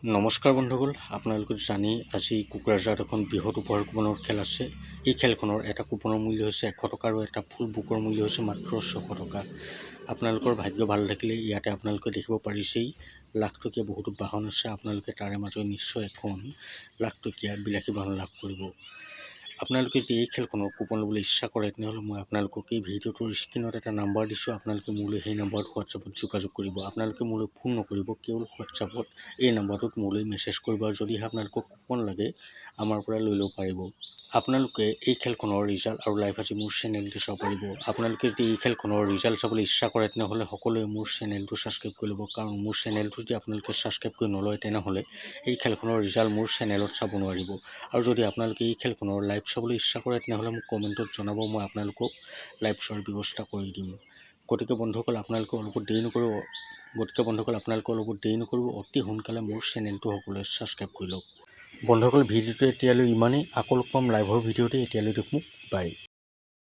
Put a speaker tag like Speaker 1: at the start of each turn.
Speaker 1: নমস্কাৰ বন্ধুসকল, আপোনালোকে জানি আজি কোকৰাঝাৰত এখন বৃহৎ উপহাৰ কুপনৰ খেল আছে। এই খেলখনৰ এটা কুপনৰ মূল্য হৈছে 100 টকা আৰু এটা ফুল বুকৰ মূল্য হৈছে মাত্ৰ 600 টকা। আপোনালোকৰ ভাগ্য ভাল থাকিলে ইয়াতে আপোনালোকে দেখিব পাৰিছেই লাখটকীয়া বহুতো বাহন আছে। আপোনালোকে তাৰে মাজত নিশ্চয় এখন লাখটকীয়া বিলাসী বাহন লাভ কৰিব। আপোনালোকে যদি এই খেলখনৰ কুপন ল'বলৈ ইচ্ছা কৰে তেনেহ'লে মই আপোনালোকক এই ভিডিঅ'টোৰ স্ক্ৰীণত এটা নাম্বাৰ দিছোঁ। আপোনালোকে মোলৈ সেই নাম্বাৰত হোৱাটছআপত যোগাযোগ কৰিব। আপোনালোকে মোলৈ ফোন নকৰিব, কেৱল হোৱাটছআপত এই নাম্বাৰটোত মোলৈ মেছেজ কৰিব আৰু যদিহে আপোনালোকক কুপন লাগে আমাৰ পৰা লৈ ল'ব পাৰিব। আপোনালোকে এই খেলখনৰ ৰিজাল্ট আৰু লাইভ আজি মোৰ চেনেলটো চাব পাৰিব। আপোনালোকে যদি এই খেলখনৰ ৰিজাল্ট চাবলৈ ইচ্ছা কৰে তেনেহ'লে সকলোৱে মোৰ চেনেলটো ছাবস্ক্ৰাইব কৰি ল'ব, কাৰণ মোৰ চেনেলটো যদি আপোনালোকে ছাবস্ক্ৰাইব কৰি নলয় তেনেহ'লে এই খেলখনৰ ৰিজাল্ট মোৰ চেনেলত চাব নোৱাৰিব। আৰু যদি আপোনালোকে এই খেলখনৰ লাইভ চাবলৈ ইচ্ছা কৰে তেনেহ'লে মোক কমেণ্টত জনাব, মই আপোনালোকক লাইভ চোৱাৰ ব্যৱস্থা কৰি দিম। গতিকে বন্ধুসকল আপোনালোকে অলপ দেৰি নকৰিব, অতি সোনকালে মোৰ চেনেলটো সকলোৱে ছাবস্ক্ৰাইব কৰি লওক। বন্ধুসকল ভিডিঅ'টো এতিয়ালৈ ইমানেই, আকৌ লগ পাম লাইভৰ ভিডিঅ'তে। এতিয়ালৈ দেখোন বাই।